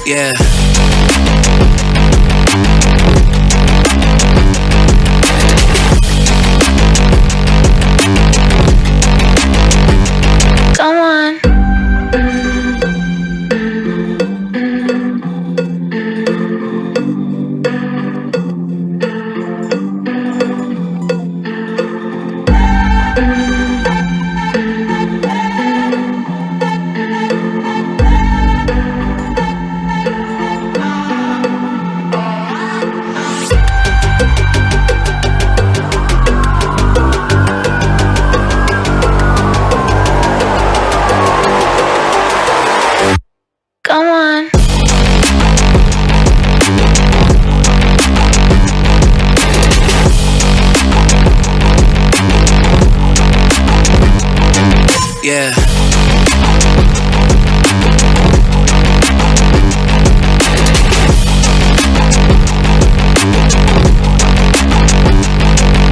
Yeah. Come on. Come on. Yeah.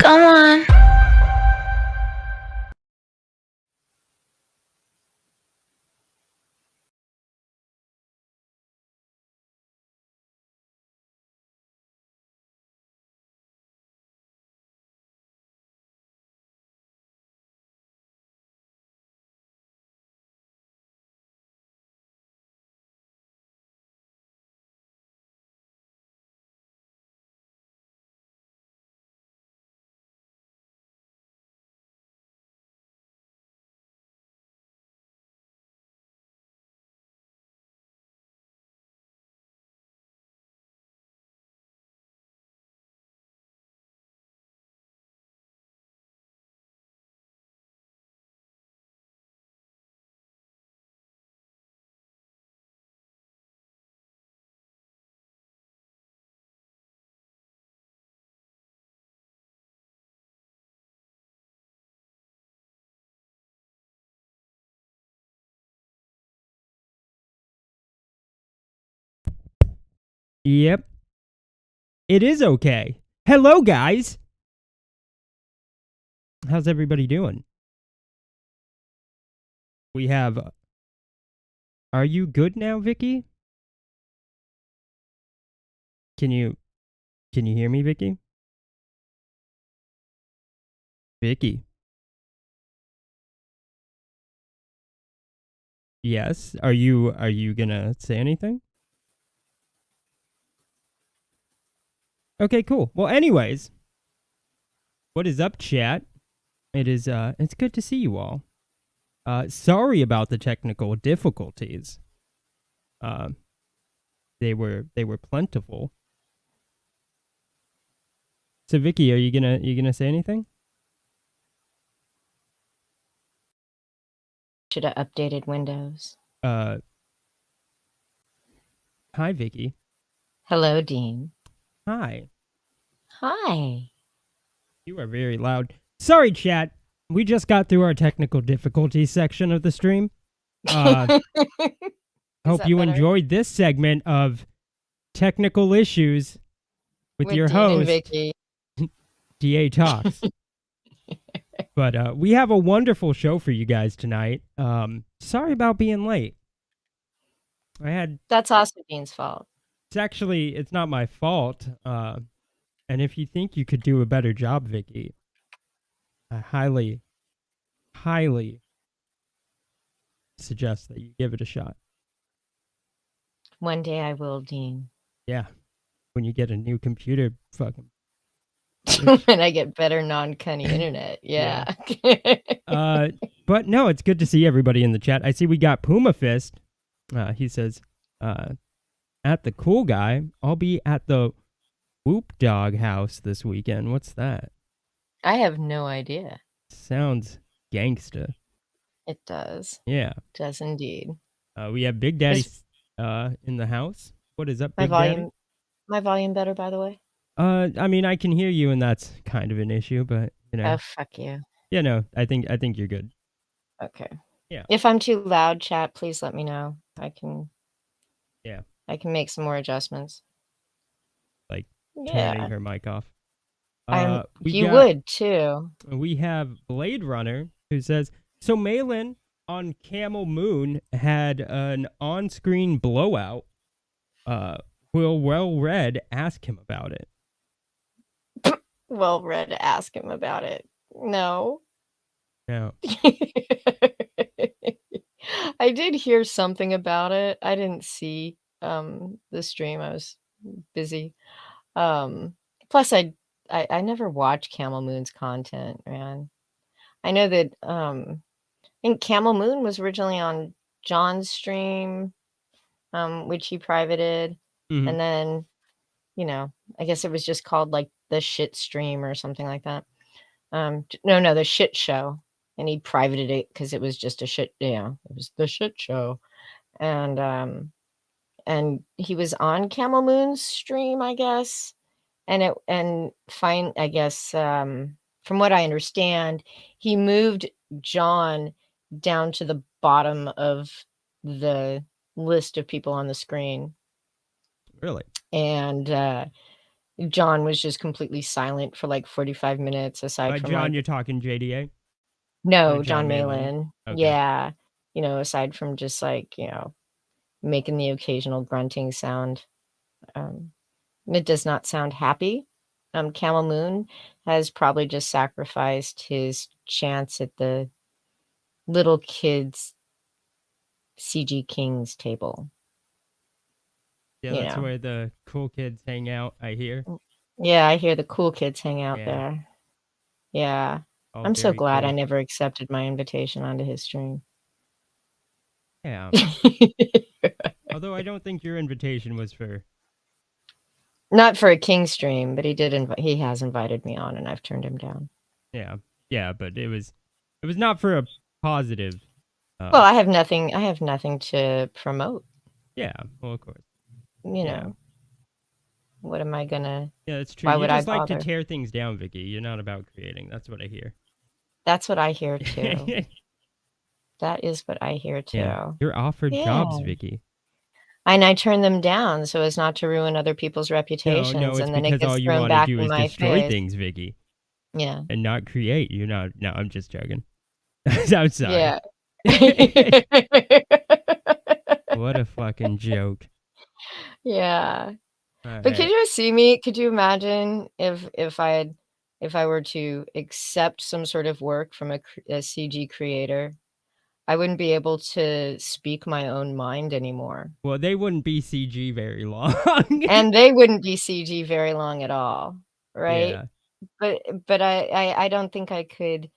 Come on. Yep. It is okay. Hello, guys. How's everybody doing? We have... Are you good now, Vicky? Can you hear me, Vicky? Vicky. Yes. Are you gonna say anything? Okay, cool. Well, anyways, what is up, chat? It's good to see you all. Sorry about the technical difficulties. They were plentiful. So, Vicky, are you gonna say anything? Should have updated Windows. Hi, Vicky. Hello, Dean. Hi. Hi. You are very loud. Sorry, chat. We just got through our technical difficulties section of the stream. Hope you enjoyed this segment of technical issues with your Dean host, and Vicky. DA Talks. But we have a wonderful show for you guys tonight. Sorry about being late. That's also Dean's fault. It's not my fault. And if you think you could do a better job, Vicky, I highly, highly suggest that you give it a shot. One day I will, Dean. Yeah. When you get a new computer, fucking. When I get better non-cunny internet, yeah. But no, it's good to see everybody in the chat. I see we got Puma Fist. He says, at the Cool Guy, I'll be at the Whoop Dog house this weekend. What's that? I have no idea. Sounds gangsta. It does. Yeah. It does indeed. We have Big Daddy in the house. What is up, Big Daddy? My volume better, by the way? I mean, I can hear you, and that's kind of an issue, but, you know. Oh, fuck you. Yeah, no, I think you're good. Okay. Yeah. If I'm too loud, chat, please let me know. I can make some more adjustments. Like turning her mic off. You would, too. We have Blade Runner, who says, so Malin on Camel Moon had an on-screen blowout. Will Well Red ask him about it? Well read, ask him about it. No. No. I did hear something about it. I didn't see the stream. I was busy. Plus I never watched Camel Moon's content, man. I know that I think Camel Moon was originally on John's stream, which he privated, Mhm. and then, you know, I guess it was just called like the shit stream or something like that. No, the shit show, and he privated it because it was just a shit. Yeah, it was the shit show, and he was on Camel Moon's stream, I guess, and fine, I guess, from what I understand, he moved John down to the bottom of the list of people on the screen. Really? And John was just completely silent for like 45 minutes aside By from John, like you're talking JDA? no, John John Malin. Malin. Okay. Yeah. You know, aside from just like, you know, making the occasional grunting sound. It does not sound happy. Camel Moon has probably just sacrificed his chance at the little kids CG Kings table. Yeah, You that's know. where the cool kids hang out, I hear. Yeah, I hear the cool kids hang out Yeah. there. Yeah. All I'm so very glad I cool. never accepted my invitation onto his stream. Yeah. Although I don't think your invitation was for... Not for a King stream, but he has invited me on and I've turned him down. Yeah. Yeah, but it was not for a positive. Well, I have nothing to promote. Yeah, well, of course. You know. What am I gonna... Yeah, that's true. Why You would just I like to bother? tear things down, Vicky. You're not about creating. That's what I hear. That's what I hear too. That is what I hear too. Yeah. You're offered jobs, Vicky. And I turn them down so as not to ruin other people's reputations, No, it's and then it because gets all you thrown want to back do in is my destroy face. things, Vicky. Yeah. And not create. You're not... No, I'm just joking. I'm sorry. Yeah. What a fucking joke. Yeah. All But could right. you see me? Could you imagine if I were to accept some sort of work from a CG creator? I wouldn't be able to speak my own mind anymore. Well, they wouldn't be CG very long. And they wouldn't be CG very long at all, right? Yeah. But I don't think I could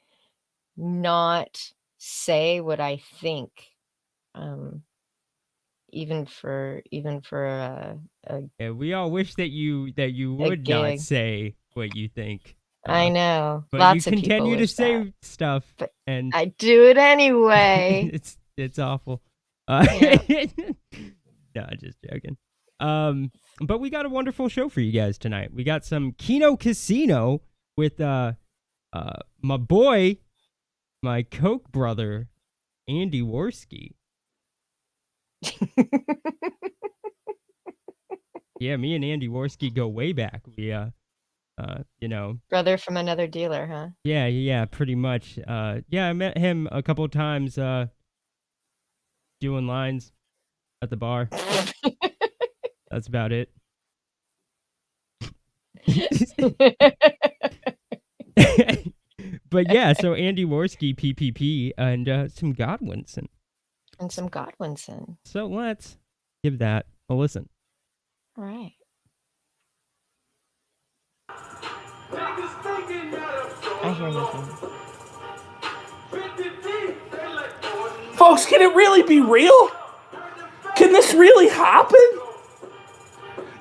not say what I think, even for a Yeah, we all wish that you would not gig. say what you think. I know. But Lots you of people continue to wish say that. stuff, But and I do it anyway. it's awful. Yeah. No, just joking. But we got a wonderful show for you guys tonight. We got some Kino Casino with my boy, my Coke brother, Andy Warski. Yeah, me and Andy Warski go way back. We you know, Brother from another dealer, huh? Yeah, pretty much. Yeah, I met him a couple of times doing lines at the bar. That's about it. But yeah, so Andy Warski, PPP, and some Godwinson. And some Godwinson. So let's give that a listen. All right. I hear nothing. Folks, can it really be real? Can this really happen?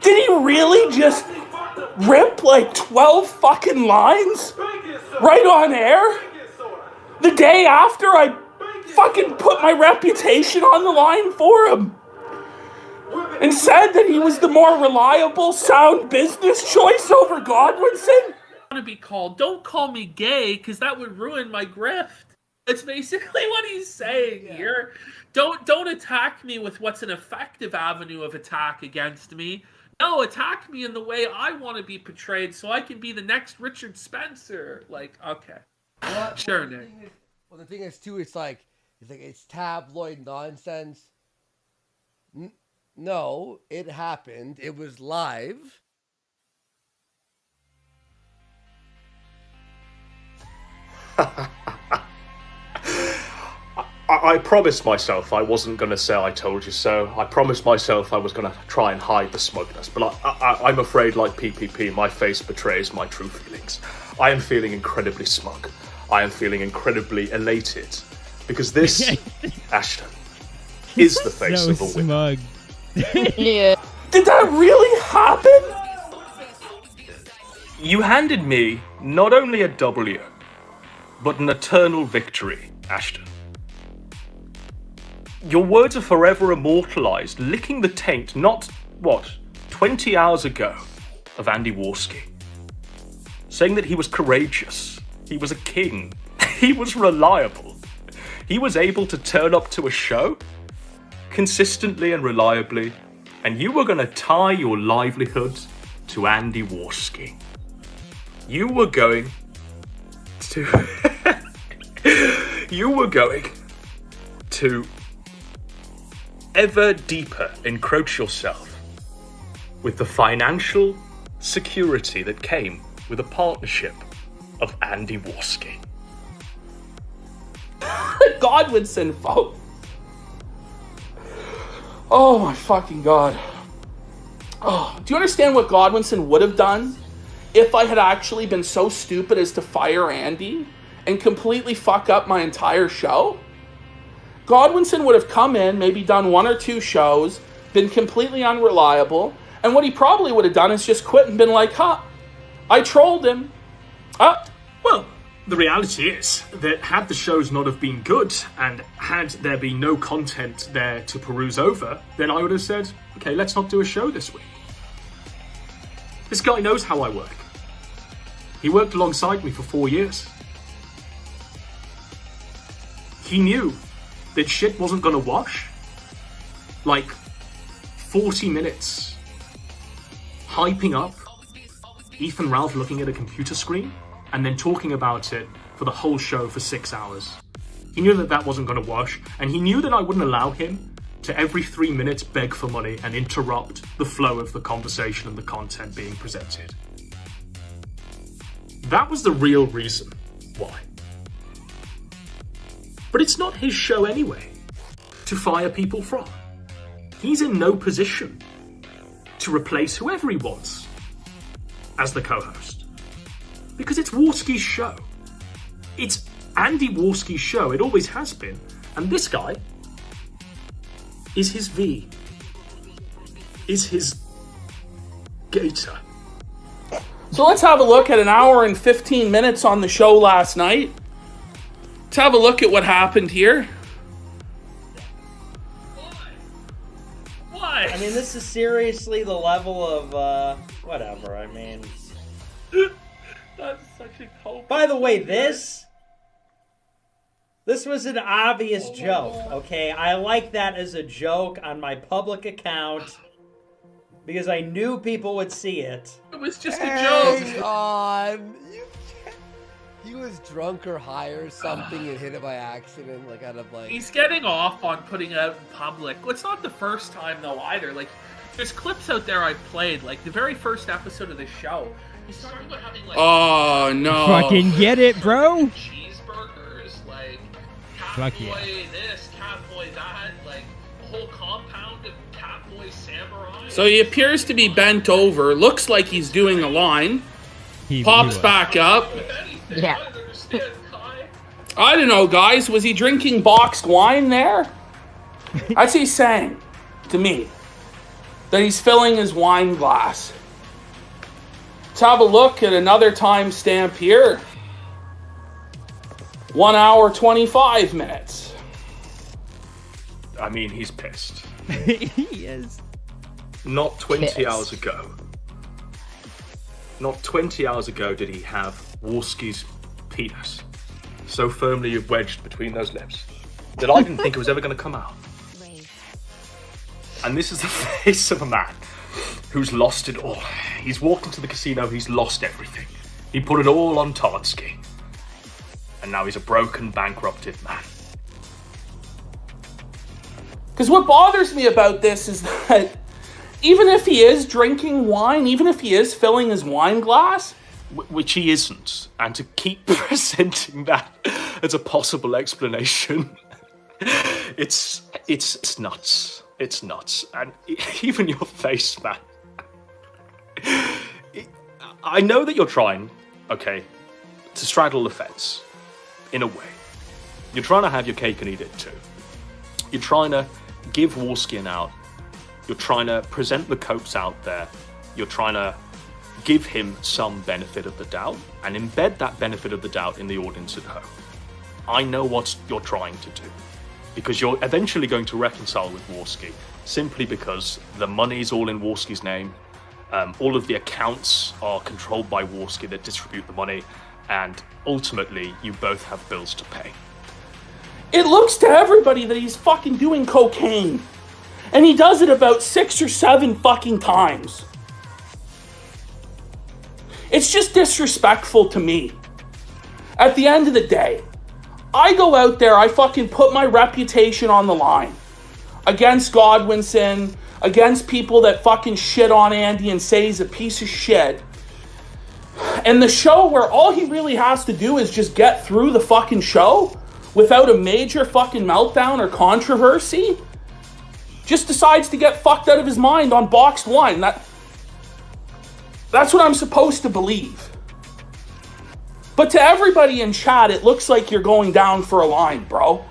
Did he really just rip like 12 fucking lines right on air? The day after I fucking put my reputation on the line for him and said that he was the more reliable, sound business choice over Godwinson? To be called, don't call me gay because that would ruin my grift. It's basically what he's saying here. Don't attack me with what's an effective avenue of attack against me. No, attack me in the way I want to be portrayed so I can be the next Richard Spencer. Like, okay. Sure, Nick. The thing is too, it's tabloid nonsense. No, it happened. It was live. I promised myself I wasn't going to say I told you so. I promised myself I was going to try and hide the smugness, but I'm afraid, like PPP, my face betrays my true feelings. I am feeling incredibly smug. I am feeling incredibly elated, because this, Ashton, is the face So of a winner. smug. Yeah. Did that really happen? You handed me not only a W, but an eternal victory, Ashton. Your words are forever immortalized, licking the taint, not, 20 hours ago, of Andy Warski. Saying that he was courageous, he was a king, he was reliable. He was able to turn up to a show consistently and reliably, and you were going to tie your livelihood to Andy Warski. You were going to... you were going to ever deeper encroach yourself with the financial security that came with a partnership of Andy Warski. Godwinson, folks. Oh my fucking god. Oh, do you understand what Godwinson would have done if I had actually been so stupid as to fire Andy and completely fuck up my entire show? Godwinson would have come in, maybe done 1 or 2 shows, been completely unreliable, and what he probably would have done is just quit and been like, I trolled him. Well, the reality is that had the shows not have been good and had there been no content there to peruse over, then I would have said, okay, let's not do a show this week. This guy knows how I work. He worked alongside me for 4 years. He knew that shit wasn't gonna wash. Like 40 minutes hyping up Ethan Ralph looking at a computer screen and then talking about it for the whole show for 6 hours. He knew that that wasn't gonna wash, and he knew that I wouldn't allow him to every 3 minutes beg for money and interrupt the flow of the conversation and the content being presented. That was the real reason why. But it's not his show anyway to fire people from. He's in no position to replace whoever he wants as the co-host. Because it's Warski's show. It's Andy Warski's show. It always has been. And this guy is his V. Is his gator. So let's have a look at an hour and 15 minutes on the show last night. Let's have a look at what happened here. Why? I mean, this is seriously the level of, whatever, I mean... That's such a cold. By the way, this was an obvious joke, okay? I like that as a joke on my public account because I knew people would see it. It was just a Hang joke. on. He was drunk or high or something and hit it by accident, like out of like... He's getting off on putting it out in public. Well, it's not the first time though either. Like, there's clips out there I've played. Like the very first episode of the show, he started about having like Oh no. Fucking get it, bro. cheeseburgers, like Fuck Catboy yeah. this, Catboy that, like a whole compound of Catboy samurai. So he appears to be bent over. Looks like he's doing a line. He Pops was. back up. If anything, Yeah. I don't understand, Kai. I don't know, guys. Was he drinking boxed wine there? That's he's saying to me. That he's filling his wine glass. Let's have a look at another timestamp here. 1 hour, 25 minutes. I mean, he's pissed. He is. Not 20 Pissed. hours ago. Not 20 hours ago did he have Warski's penis so firmly wedged between those lips that I didn't think it was ever going to come out. And this is the face of a man who's lost it all. He's walked into the casino, he's lost everything. He put it all on Todsky. And now he's a broken, bankrupted man. Because what bothers me about this is that even if he is drinking wine, even if he is filling his wine glass, which he isn't, and to keep presenting that as a possible explanation, it's nuts. It's nuts. And even your face, man. I know that you're trying, okay, to straddle the fence, in a way. You're trying to have your cake and eat it too. You're trying to give Warski an out. You're trying to present the copes out there. You're trying to give him some benefit of the doubt and embed that benefit of the doubt in the audience at home. I know what you're trying to do, because you're eventually going to reconcile with Warski simply because the money's all in Warski's name. All of the accounts are controlled by Warski that distribute the money, and ultimately you both have bills to pay. It looks to everybody that he's fucking doing cocaine. And he does it about 6 or 7 fucking times. It's just disrespectful to me. At the end of the day, I go out there, I fucking put my reputation on the line. Against Godwinson, against people that fucking shit on Andy and say he's a piece of shit. And the show where all he really has to do is just get through the fucking show without a major fucking meltdown or controversy, just decides to get fucked out of his mind on boxed wine. That's what I'm supposed to believe. But to everybody in chat, it looks like you're going down for a line, bro.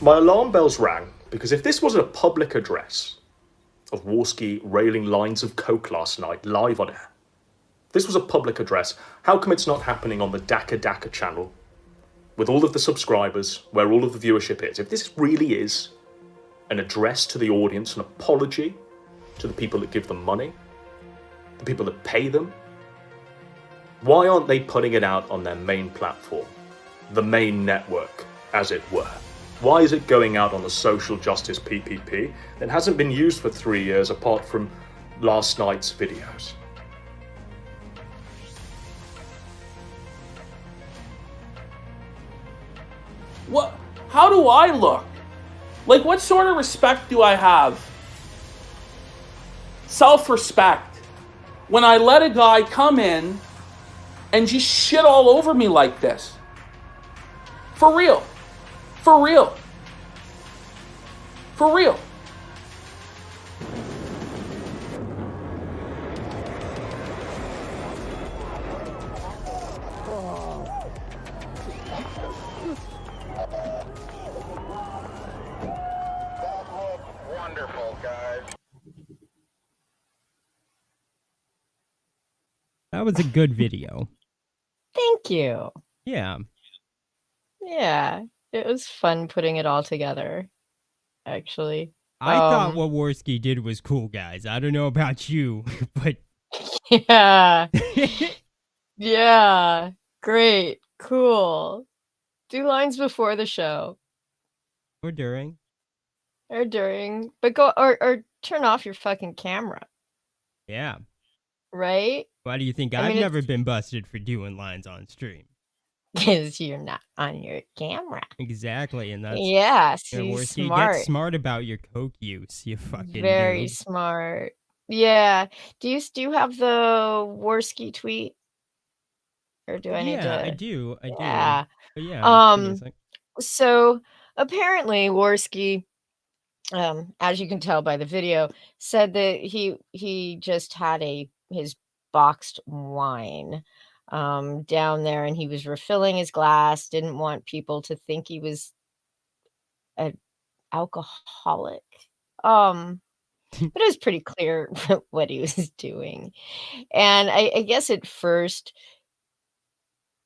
My alarm bells rang, because if this wasn't a public address of Warski railing lines of coke last night live on air, if this was a public address, how come it's not happening on the Daka Daka channel with all of the subscribers, where all of the viewership is? If this really is an address to the audience, an apology to the people that give them money, the people that pay them, why aren't they putting it out on their main platform, the main network, as it were? Why is it going out on the social justice PPP that hasn't been used for 3 years apart from last night's videos? What? How do I look? Like, what sort of respect do I have? Self-respect. When I let a guy come in and just shit all over me like this. For real. For real. For real. Wonderful, guys. That was a good video. Thank you. Yeah. Yeah, it was fun putting it all together, actually. I thought what Warski did was cool, guys. I don't know about you, but Yeah. Yeah. Great. Cool. Do lines before the show or during. or during, but go or turn off your fucking camera, Yeah. right? Why do you think I I've mean, never been busted for doing lines on stream? Because you're not on your camera. Exactly, and that's Yeah, yeah, see, Warski, smart. get smart about your coke use, you fucking Very noob. smart. Yeah. Do you have the Warski tweet? Or do I need Yeah, I to? do. I do. Yeah. But yeah, give me a sec. So apparently Warski, as you can tell by the video, said that he just had his boxed wine down there, and he was refilling his glass, didn't want people to think he was an alcoholic. But it was pretty clear what he was doing. And I guess at first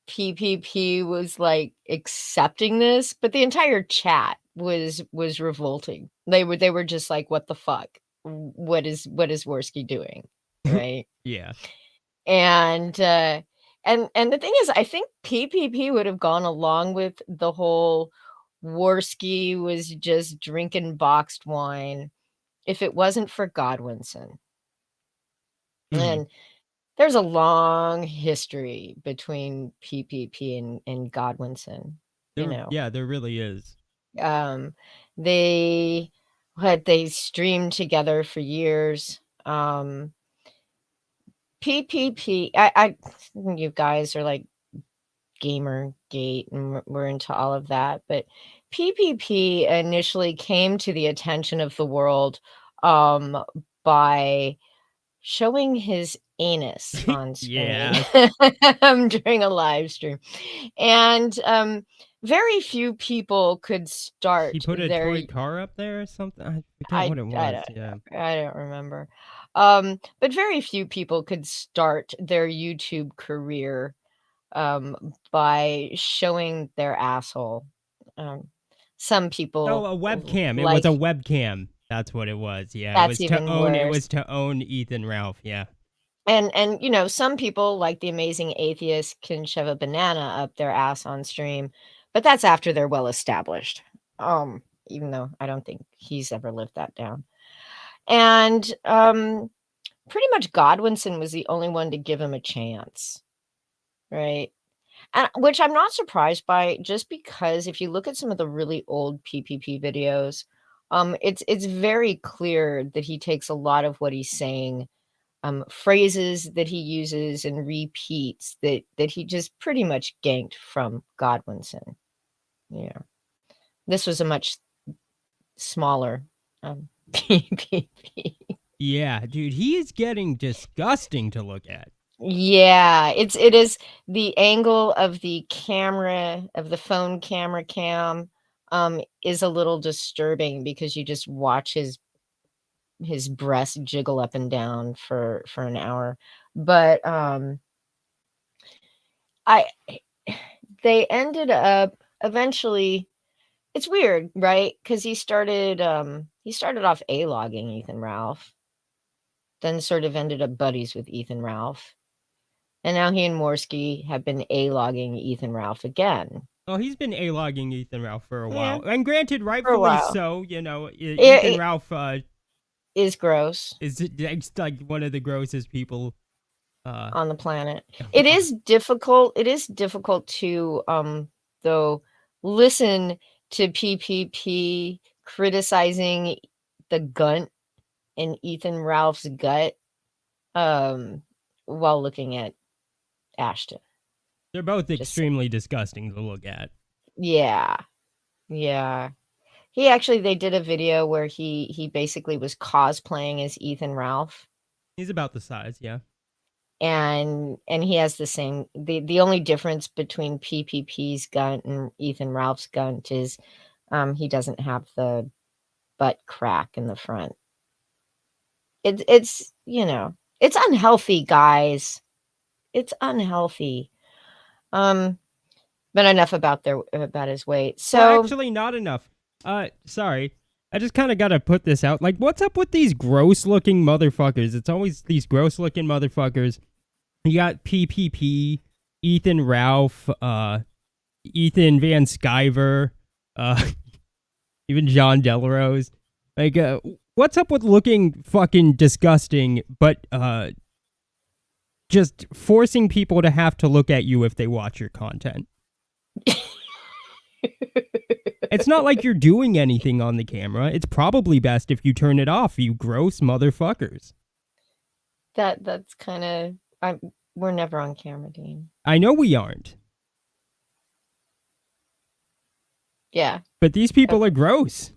PPP was like accepting this, but the entire chat was revolting. They were just like, what the fuck? What is Warski doing? Right? Yeah. And the thing is, I think PPP would have gone along with the whole Warski was just drinking boxed wine if it wasn't for Godwinson. And there's a long history between PPP and Godwinson, you know. Yeah, there really is. Um, they they streamed together for years. PPP. You guys are like Gamergate, and we're into all of that. But PPP initially came to the attention of the world um, by showing his anus on screen Yeah. during a live stream. And very few people could start He put a their toy car up there or something. I forget what it I was. don't Yeah. I don't remember. But very few people could start their YouTube career by showing their asshole. Um, some Oh, people a webcam. It was like a webcam. That's what it was. Yeah, it that's was to even own. It worse. was to own Ethan Ralph. Yeah. And you know, some people like the amazing atheist can shove a banana up their ass on stream, but that's after they're well established. Even though I don't think he's ever lived that down. And pretty much Godwinson was the only one to give him a chance, right? And which I'm not surprised by, just because if you look at some of the really old PPP videos, it's very clear that he takes a lot of what he's saying, phrases that he uses and repeats that he just pretty much ganked from Godwinson. Yeah, this was a much smaller PPP. Yeah, dude, he is getting disgusting to look at. Yeah, it is the angle of the camera, of the phone camera cam, is a little disturbing because you just watch his breast jiggle up and down for an hour. But I they ended up eventually. It's weird, right? Because he started off A-logging Ethan Ralph, then sort of ended up buddies with Ethan Ralph. And now he and Warski have been A-logging Ethan Ralph again. Oh, he's been A-logging Ethan Ralph for a while. Yeah, And granted, for a rightfully while. so, you know, Ethan It Ralph is gross is like one of the grossest people on the planet. It is difficult to, though, listen to PPP criticizing the gunt in Ethan Ralph's gut, while looking at Ashton. They're both Just extremely disgusting to look at. yeah. Yeah. They did a video where he basically was cosplaying as Ethan Ralph, He's about the size, yeah. and he has the same the only difference between PPP's gunt and Ethan Ralph's gunt is he doesn't have the butt crack in the front. It's you know, it's unhealthy, guys. It's unhealthy. But enough about his weight. Well, So actually, not enough. Sorry. I just kind of got to put this out. Like, what's up with these gross-looking motherfuckers? It's always these gross-looking motherfuckers. You got PPP, Ethan Ralph, Ethan Van Sciver, even John Delarose. Like, what's up with looking fucking disgusting, but just forcing people to have to look at you if they watch your content? It's not like you're doing anything on the camera. It's probably best if you turn it off, you gross motherfuckers. that's kind of we're never on camera, Dean. I know we aren't. Yeah. But these people are gross.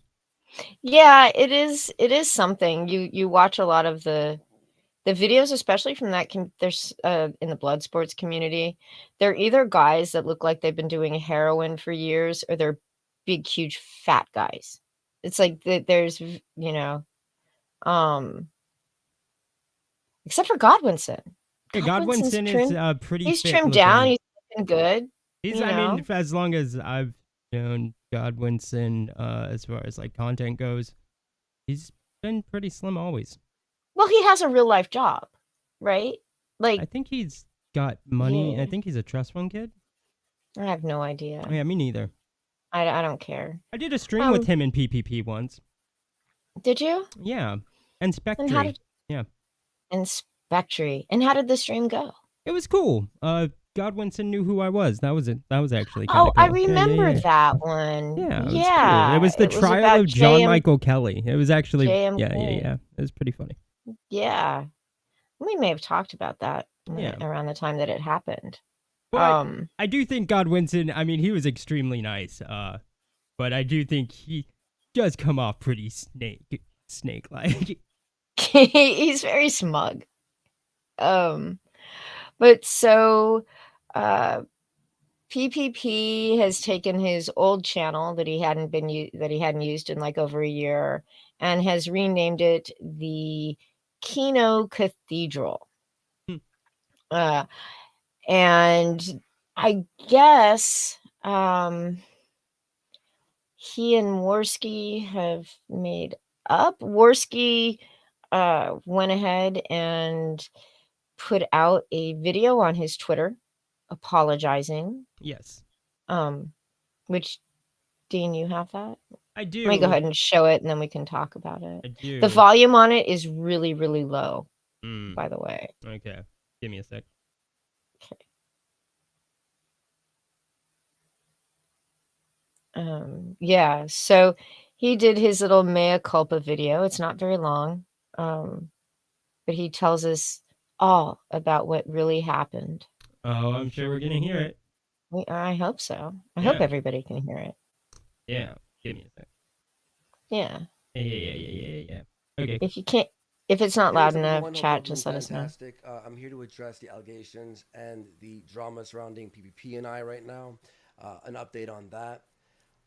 Yeah, it is something. You watch a lot of the videos, especially from that there's in the blood sports community. They're either guys that look like they've been doing heroin for years, or they're big, huge, fat guys. It's like there's, except for Godwinson. Yeah, Godwinson is pretty He's fit trimmed looking. down. He's looking good. I mean, as long as I've known Godwinson, as far as like content goes, he's been pretty slim always. Well, he has a real life job, right? Like, I think he's got money. Yeah. I think he's a trust fund kid. I have no idea. Yeah, me neither. I don't care. I did a stream with him in PPP once. Did you? Yeah, and Spectre. And how did Yeah, and Spectre. And how did the stream go? it was cool. Godwinson knew who I was. That was it. That was actually kind Oh, of cool. I remember yeah. that one. Yeah, it was Yeah, cool. It was the trial about of John JM Michael Kelly. It was actually JMK. yeah. It was pretty funny. Yeah, we may have talked about that around the time that it happened. But I do think Godwinson, I mean, he was extremely nice. But I do think he does come off pretty snake-like. He's very smug. But so PPP has taken his old channel that he hadn't used in like over a year and has renamed it the Kino Cathedral. And I guess he and Warski have made up. Warski went ahead and put out a video on his Twitter apologizing. Yes. Which, Dean, you have that? I do. Let me go ahead and show it, and then we can talk about it. I do. The volume on it is really, really low, by the way. Okay. Give me a sec. Okay. Yeah, so he did his little mea culpa video. It's not very long, but he tells us all about what really happened. Oh, I'm sure we're gonna hear it. I hope so. I hope everybody can hear it. Yeah, give me a sec. Yeah. Yeah. Okay. If you can't, if it's not loud enough, chat, just let us know. I'm here to address the allegations and the drama surrounding PPP and I right now. An update on that.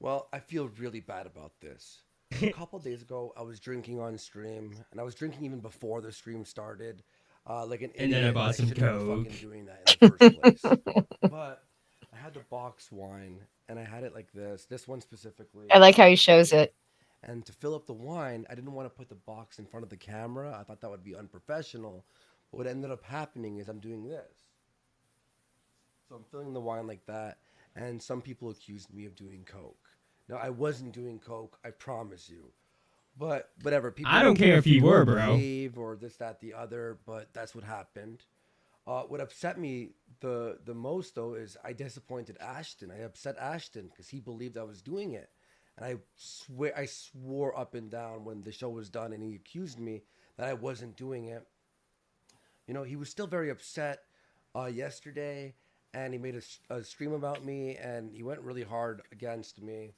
Well, I feel really bad about this. A couple days ago, I was drinking on stream, and I was drinking even before the stream started. Like an and idiot, then I bought some Coke. Fucking doing that in the first place. But I had the box wine, and I had it like this one specifically. I like how he shows it. And to fill up the wine, I didn't want to put the box in front of the camera. I thought that would be unprofessional. But what ended up happening is I'm doing this. So I'm filling the wine like that, and some people accused me of doing coke. Now, I wasn't doing coke, I promise you. But whatever. People I don't care if you were, bro. Or this, that, the other, but that's what happened. What upset me the most, though, is I disappointed Ashton. I upset Ashton because he believed I was doing it. And I swore up and down when the show was done and he accused me that I wasn't doing it. You know, he was still very upset yesterday, and he made a stream about me, and he went really hard against me.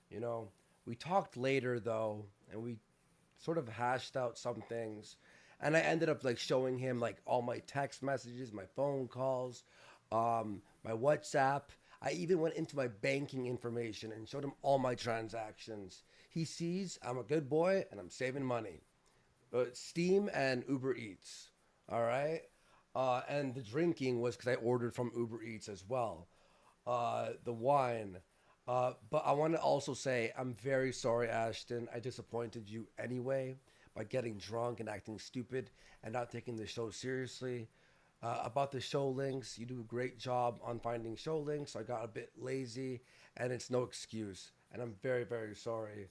You know, we talked later, though, and we sort of hashed out some things. And I ended up like showing him like all my text messages, my phone calls, my WhatsApp. I even went into my banking information and showed him all my transactions. He sees I'm a good boy and I'm saving money. Steam and Uber Eats. All right. And the drinking was because I ordered from Uber Eats as well. The wine. But I want to also say I'm very sorry, Ashton. I disappointed you anyway by getting drunk and acting stupid and not taking the show seriously. About the show links, you do a great job on finding show links. I got a bit lazy, and it's no excuse. And I'm very, very sorry.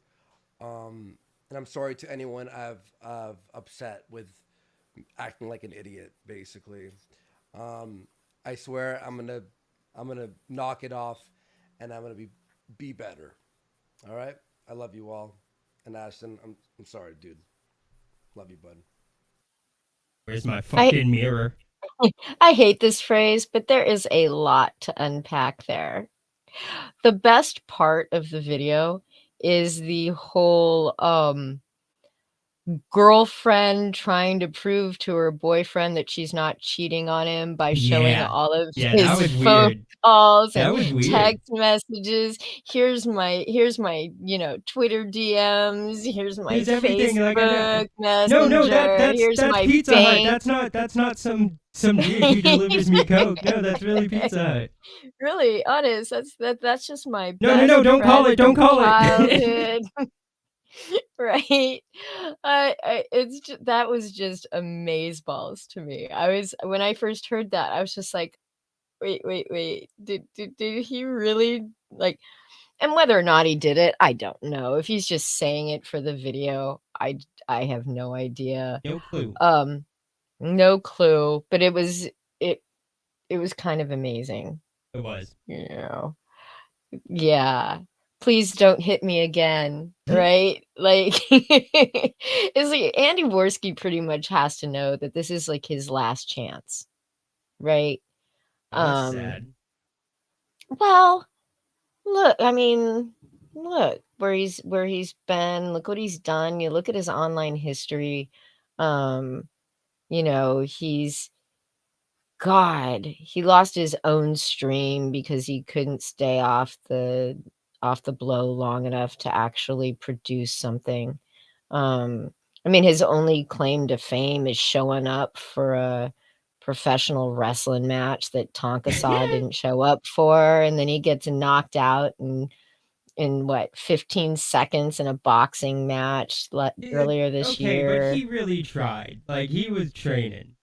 And I'm sorry to anyone I've upset with acting like an idiot, basically. I swear I'm gonna knock it off, and I'm gonna be better. All right. I love you all, and Ashton, I'm sorry, dude. Love you, bud. Where's my fucking mirror? I hate this phrase, but there is a lot to unpack there. The best part of the video is the whole girlfriend trying to prove to her boyfriend that she's not cheating on him by showing all of his phone calls and text messages. Here's my Twitter DMs. Here's my Facebook Messenger. No, that's here's my Pizza bank. Hut. That's not some dude who delivers me Coke. No, that's really Pizza Hut. Really, honest. That's just my no. Don't call it. Right. That was just amazeballs to me. When I first heard that, I was just like, wait. Did he really like, and whether or not he did it, I don't know. If he's just saying it for the video, I have no idea. No clue. No clue, but it it was kind of amazing. It was. You know? Yeah. Please don't hit me again, right? Like, it's like Andy Warski pretty much has to know that this is like his last chance, right? Oh, that's sad. Well, look, I mean, look where he's been, look what he's done. You look at his online history. You know, he lost his own stream because he couldn't stay off the blow long enough to actually produce something. I mean, his only claim to fame is showing up for a professional wrestling match that Tonka Saw didn't show up for, and then he gets knocked out in what, 15 seconds in a boxing match earlier this Okay, but year. he really tried. Like, he was training.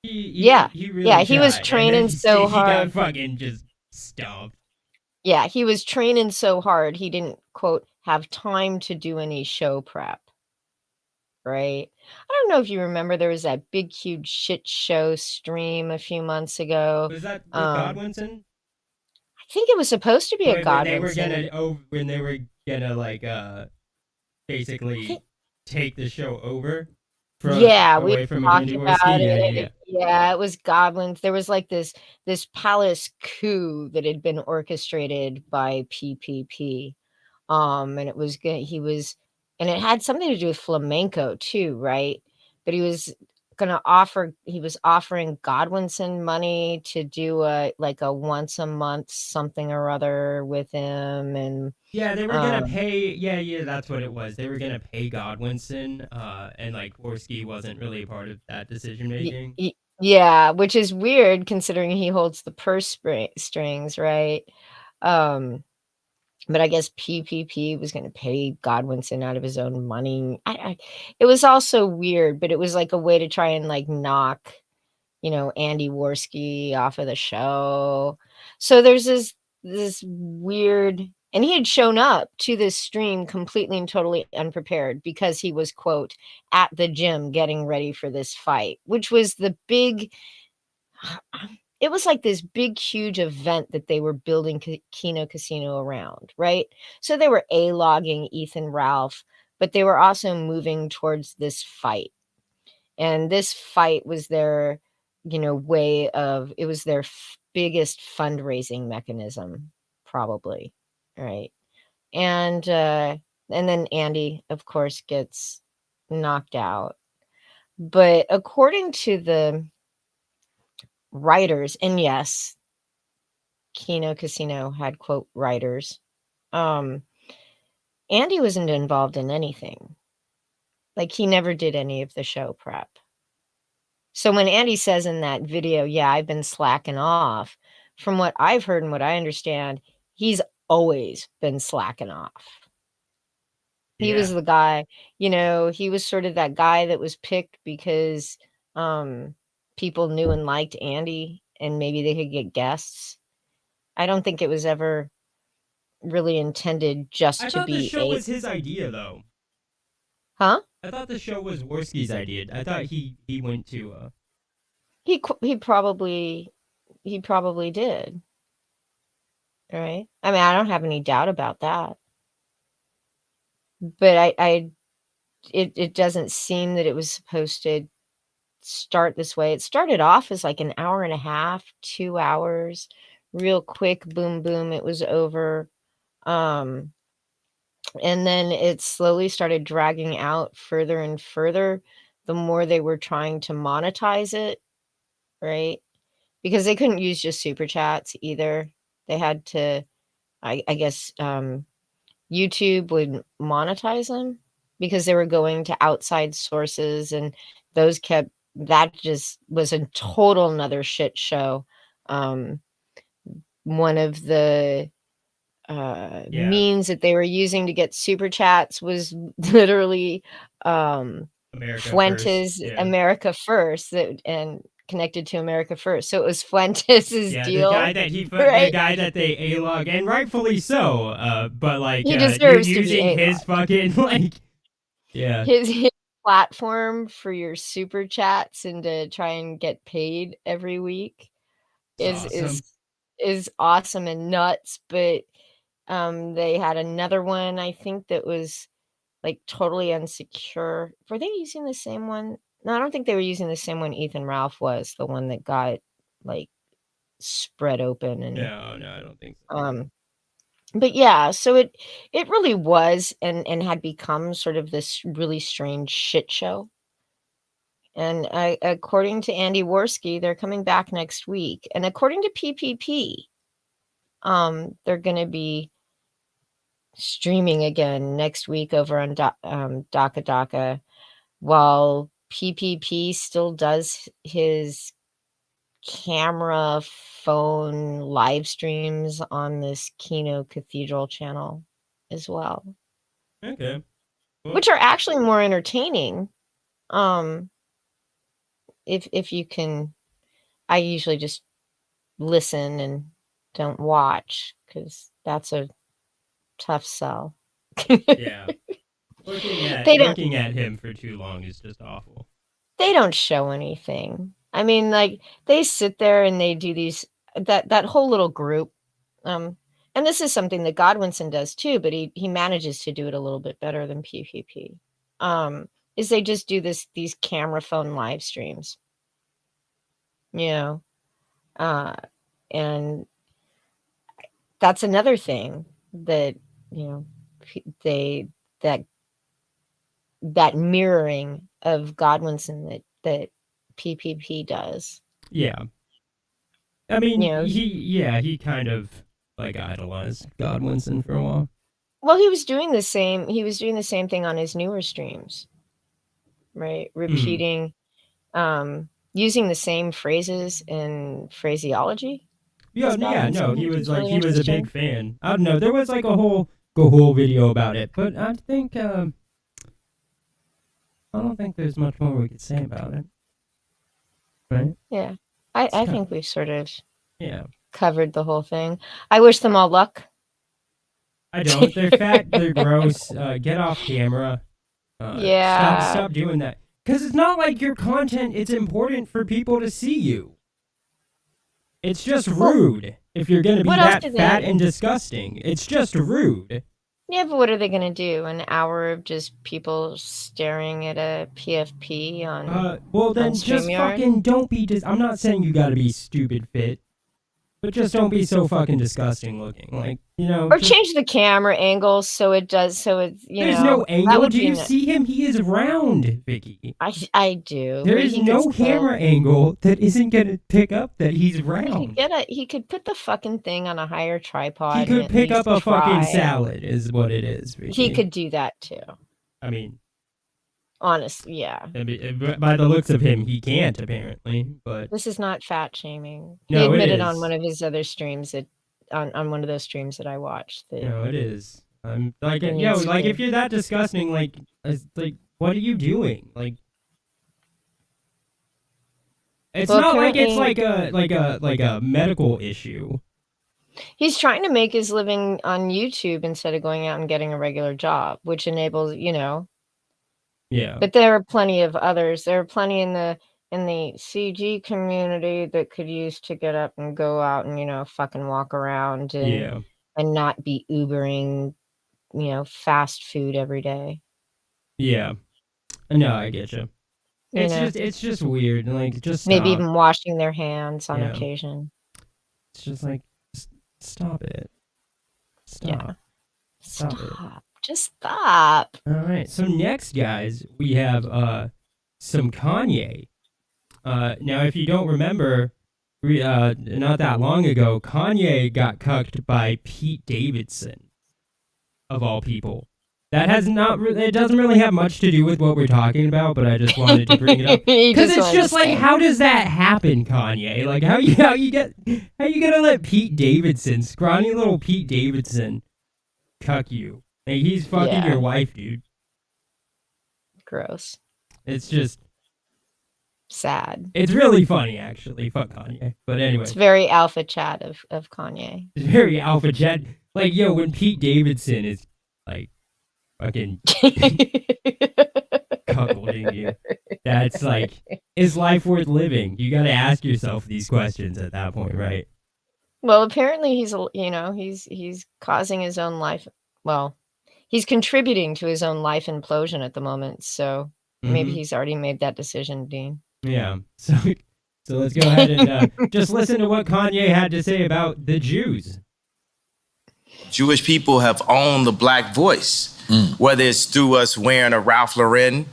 Yeah. He really Yeah, he was tried, and training then so he got hard. fucking just stomped. Yeah, he was training so hard, he didn't, quote, "have time to do any show prep." Right? I don't know if you remember, there was that big, huge shit show stream a few months ago. Was that with I Godwinson? think it was supposed to be a When they were Godwinson. gonna like basically take the show over Yeah, we away from talked Andy about Warski. it. Yeah, it was Godwins. There was like this palace coup that had been orchestrated by PPP. And it was good. And it had something to do with flamenco too, right? But he was offering Godwinson money to do a once a month something or other with him. And Yeah, they were gonna pay. Yeah, that's what it was. They were gonna pay Godwinson, and like Warski wasn't really a part of that decision making. Yeah, which is weird considering he holds the purse strings, right? But I guess PPP was gonna pay Godwinson out of his own money. It was also weird, but it was like a way to try and like knock, Andy Warski off of the show. So there's this weird, and he had shown up to this stream completely and totally unprepared because he was, quote, "at the gym getting ready for this fight," which was the big it was like this big, huge event that they were building Kino Casino around, right? So they were A-logging Ethan Ralph, but they were also moving towards this fight. And this fight was their, it was their biggest fundraising mechanism, probably, right? And then Andy, of course, gets knocked out. But according to the writers, and yes, Kino Casino had, quote, writers. Andy wasn't involved in anything. Like, he never did any of the show prep. So when Andy says in that video, "Yeah, I've been slacking off," from what I've heard and what I understand, he's always been slacking off. He was the guy, he was sort of that guy that was picked because people knew and liked Andy and maybe they could get guests. I don't think it was ever really intended just I to thought the be show was his idea, though. Huh? I thought the show was Warski's idea. I thought he went to He probably did. Right? I mean, I don't have any doubt about that. But it doesn't seem that it was supposed to start this way. It started off as like an hour and a half, 2 hours, real quick, boom, boom, it was over. And then it slowly started dragging out further and further the more they were trying to monetize it, right? Because they couldn't use just super chats either. They had to, I guess, YouTube would monetize them because they were going to outside sources, and that just was a total another shit show. One of the means that they were using to get super chats was literally Fuentes America First, and connected to America First. So it was Fuentes's deal. The guy that the guy that they A-log, and rightfully so. But like he deserves you're using his fucking his platform for your super chats and to try and get paid every week. is awesome. is awesome and nuts, but they had another one I think that was like totally insecure. Were they using the same one? No, I don't think they were using the same one Ethan Ralph was, the one that got like spread open and No, I don't think so. but yeah, so it really was and had become sort of this really strange shit show. And according to Andy Warski, they're coming back next week. And according to PPP, they're going to be streaming again next week over on Daka Daka, while PPP still does his camera phone live streams on this Kino Cathedral channel as well, Okay. Well, which are actually more entertaining. If you can, I usually just listen and don't watch because that's a tough sell. yeah. Looking at him for too long is just awful. They don't show anything. I mean, like they sit there and they do these that whole little group. And this is something that Godwinson does too, but he manages to do it a little bit better than PPP. Is they just do these camera phone live streams. You know, and that's another thing that, you know, they that mirroring of Godwinson that PPP does. Yeah. I mean, You know, he kind of like idolized Godwinson for a while. well, he was doing the same thing on his newer streams. Right? Repeating using the same phrases and phraseology. Yeah, Is that no, something he was that's like really he was a interesting? big fan. I don't know, there was like a whole video about it, but I think I don't think there's much more we could say about it. Right? Yeah. I think we've sort of Yeah. covered the whole thing. I wish them all luck. I don't. They're fat. They're gross. Get off camera. Yeah. Stop doing that. Because it's not like your content. It's important for people to see you. It's just rude if you're going to be What else that do fat they- and disgusting. It's just rude. Yeah, but what are they going to do? An hour of just people staring at a PFP on Well, then on just StreamYard? fucking don't be. I'm not saying you got to be stupid fit, but just don't be so fucking disgusting looking. Like, you know. Or just- change the camera angle so it's There's know. no that angle. would Do be you see him? He is round, Vicky. I do. There but is he could no still- camera angle that isn't gonna pick up that he's He round. he could put the fucking thing on a higher tripod. He and could at pick up least a fucking try. salad, is what it is. Vicky. He could do that too. I mean, Honestly, yeah. by the looks of him, he can't apparently. But This is not fat shaming. He No, it admitted on is. one of his other streams that on one of those streams that I watched that no, it is. I'm like, He yo, needs like to- if you're that disgusting, like, what are you doing? Like, it's Well, not like it's apparently- like a medical issue. he's trying to make his living on YouTube instead of going out and getting a regular job, which enables, Yeah. but there are plenty of others. There are plenty in the CG community that could use to get up and go out and, fucking walk around and, Yeah. and not be Ubering, fast food every day. Yeah. No, I get you. You know? It's just weird. Like, just Maybe stop. even washing their hands on Yeah. occasion. It's just like, stop it. Stop. Yeah. Stop it. Stop. Just stop. All right. So next, guys, we have some Kanye. Now, if you don't remember, not that long ago, Kanye got cucked by Pete Davidson, of all people. That has not. It doesn't really have much to do with what we're talking about, but I just wanted to bring it up You because it's wanted just to like, say. how does that happen, Kanye? Like, how you gonna let Pete Davidson, scrawny little Pete Davidson, cuck you? Like, he's fucking Yeah. your wife, dude. Gross. It's just, Sad. it's really funny, actually. Fuck Kanye. But anyway, It's very alpha chat of Kanye. it's very alpha jet. Like, yo, when Pete Davidson is like fucking cuckolding you, that's like, is life worth living? You got to ask yourself these questions at that point, right? Well, apparently he's causing his own life. Well, he's contributing to his own life implosion at the moment. So maybe Mhm. he's already made that decision, Dean. Yeah. So let's go ahead and just listen to what Kanye had to say about the Jews. Jewish people have owned the black voice, whether it's through us wearing a Ralph Lauren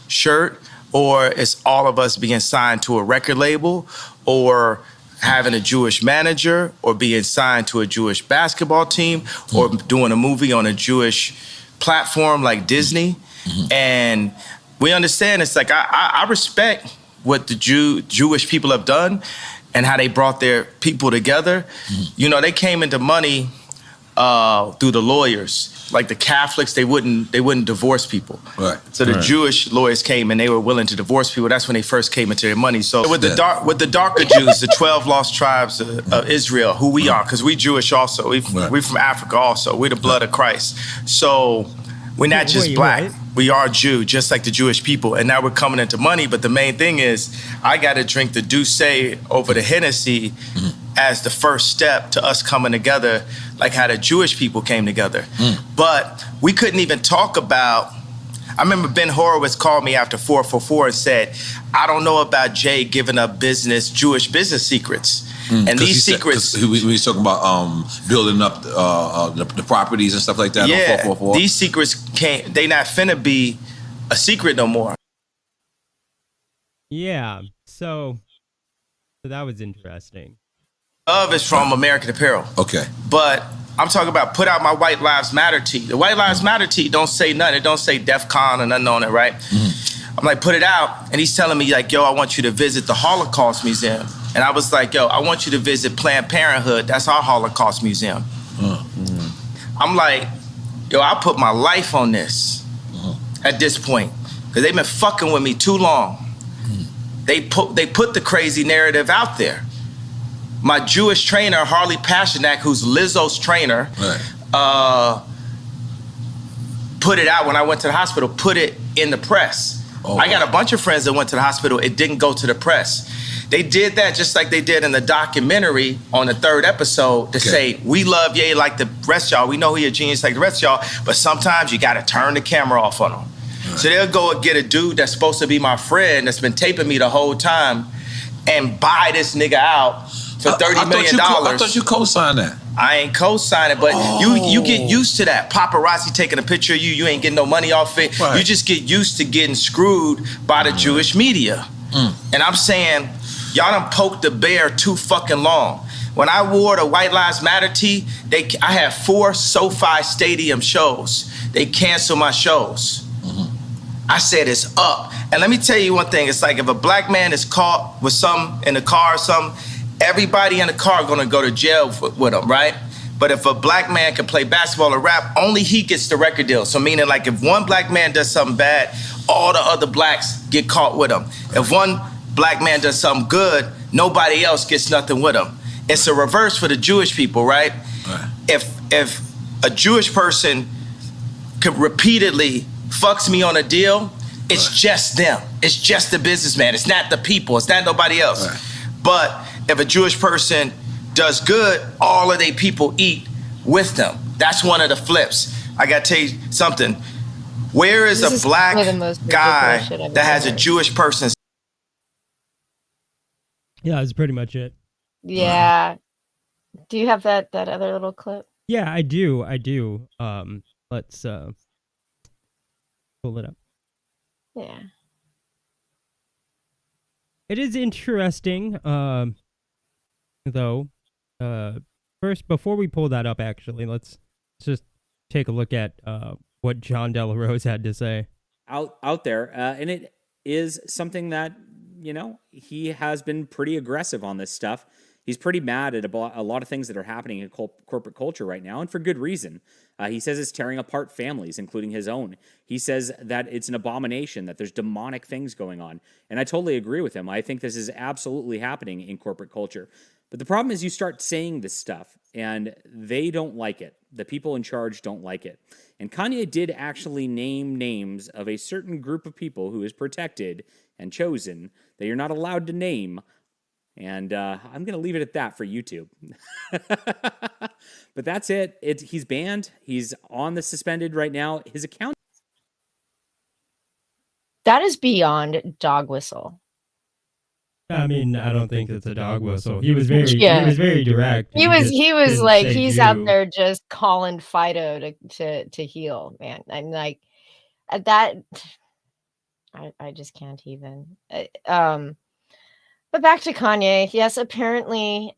shirt, or it's all of us being signed to a record label, or having a Jewish manager, or being signed to a Jewish basketball team, or doing a movie on a Jewish platform like Disney. And we understand it's like, I respect what the Jewish people have done and how they brought their people together. You know, they came into money through the lawyers. Like the Catholics, they wouldn't divorce people. Right. So the Jewish lawyers came and they were willing to divorce people. That's when they first came into their money. So with the darker Jews, the 12 lost tribes of Israel, who we are, because we Jewish also. We from Africa also. We're the blood of Christ. So we're not just black. We are Jew, just like the Jewish people. And now we're coming into money. But the main thing is, I got to drink the Douce over the Hennessy as the first step to us coming together, like how the Jewish people came together. But we couldn't even talk about, I remember Ben Horowitz called me after 444 and said, I don't know about Jay giving up Jewish business secrets. And these secrets, we was talking about building up the properties and stuff like that. Yeah, on 444. These secrets they not finna be a secret no more. Yeah, so that was interesting. Love is from American Apparel. Okay. But I'm talking about put out my White Lives Matter tee. The White Lives Matter tee don't say nothing. It don't say DEF CON or nothing on it, right? I'm like, put it out. And he's telling me like, yo, I want you to visit the Holocaust Museum. And I was like, yo, I want you to visit Planned Parenthood. That's our Holocaust Museum. I'm like, yo, I put my life on this at this point. Because they've been fucking with me too long. They put the crazy narrative out there. My Jewish trainer, Harley Pasternak, who's Lizzo's trainer, put it out when I went to the hospital, put it in the press. I got a bunch of friends that went to the hospital. It didn't go to the press. They did that just like they did in the documentary on the 3rd episode to say, we love Ye like the rest of y'all. We know he a genius like the rest of y'all, but sometimes you got to turn the camera off on him. So they'll go and get a dude that's supposed to be my friend that's been taping me the whole time and buy this nigga out for $30 million. I thought you co-signed that. I ain't co-signing, but you get used to that. Paparazzi taking a picture of you, you ain't getting no money off it. You just get used to getting screwed by the Jewish media. And I'm saying, y'all done poked the bear too fucking long. When I wore the White Lives Matter tee, I had 4 SoFi Stadium shows. They canceled my shows. I said it's up. And let me tell you one thing, it's like if a black man is caught with something in the car or something, everybody in the car gonna go to jail with him, right? But if a black man can play basketball or rap, only he gets the record deal. So meaning like if one black man does something bad, all the other blacks get caught with him. If one black man does something good, nobody else gets nothing with him. It's a reverse for the Jewish people, right? If a Jewish person could repeatedly fucks me on a deal, it's just them. It's just the businessman. It's not the people. It's not nobody else. But if a Jewish person does good, all of their people eat with them. That's one of the flips. I gotta tell you something. Where is a black guy that has a Jewish person? Yeah, that's pretty much it. Yeah. Do you have that other little clip? Yeah, I do. Let's pull it up. Yeah. It is interesting, though. First, before we pull that up, actually, let's just take a look at what John Delarose had to say. Out there, and it is something that, you know, he has been pretty aggressive on this stuff. He's pretty mad at a lot of things that are happening in corporate culture right now, and for good reason. He says it's tearing apart families, including his own. He says that it's an abomination, that there's demonic things going on. And I totally agree with him. I think this is absolutely happening in corporate culture. But the problem is you start saying this stuff and they don't like it. The people in charge don't like it. And Kanye did actually name names of a certain group of people who is protected and chosen that you're not allowed to name. And I'm going to leave it at that for YouTube. But that's it. He's banned. He's on the suspended right now. His account. That is beyond dog whistle. I mean, I don't think it's a dog whistle. He was very direct. He was like, he's out there just calling Fido to heal, man. I'm like, that. I just can't even. But back to Kanye. Yes, apparently,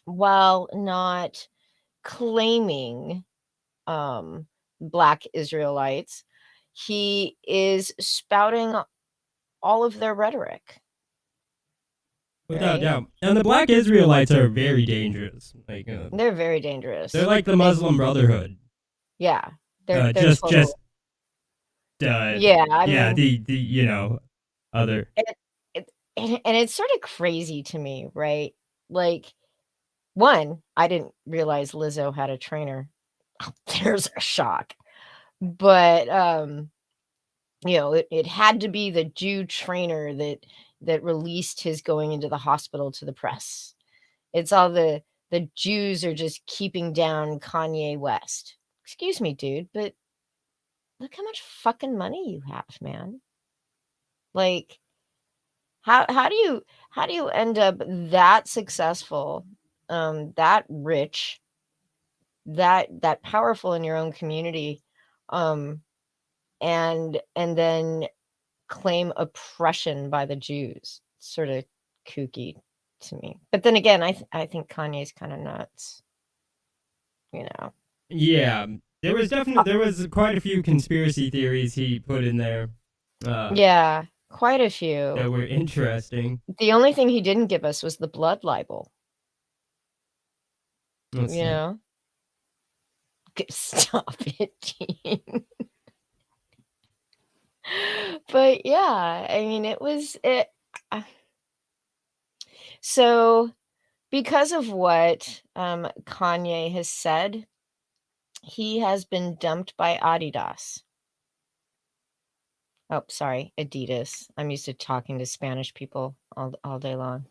while not claiming Black Israelites, he is spouting all of their rhetoric. Without doubt. And the Black Israelites are very dangerous. Like they're very dangerous. They're like the Muslim Brotherhood. Yeah. They're just yeah, I mean, the other. And it's sort of crazy to me, right? Like, one, I didn't realize Lizzo had a trainer. There's a shock. But it had to be the Jew trainer that released his going into the hospital to the press. It's all the Jews are just keeping down Kanye West. Excuse me, dude, but look how much fucking money you have, man. Like, how do you end up that successful, that rich, that powerful in your own community, and then claim oppression by the Jews? It's sort of kooky to me. But then again, I think Kanye's kind of nuts. Yeah, there was quite a few conspiracy theories he put in there. Yeah, quite a few that were interesting. The only thing he didn't give us was the blood libel. Stop it, Dean. But yeah, I mean, it was it. So, because of what Kanye has said, he has been dumped by Adidas. Oh, sorry, Adidas. I'm used to talking to Spanish people all day long.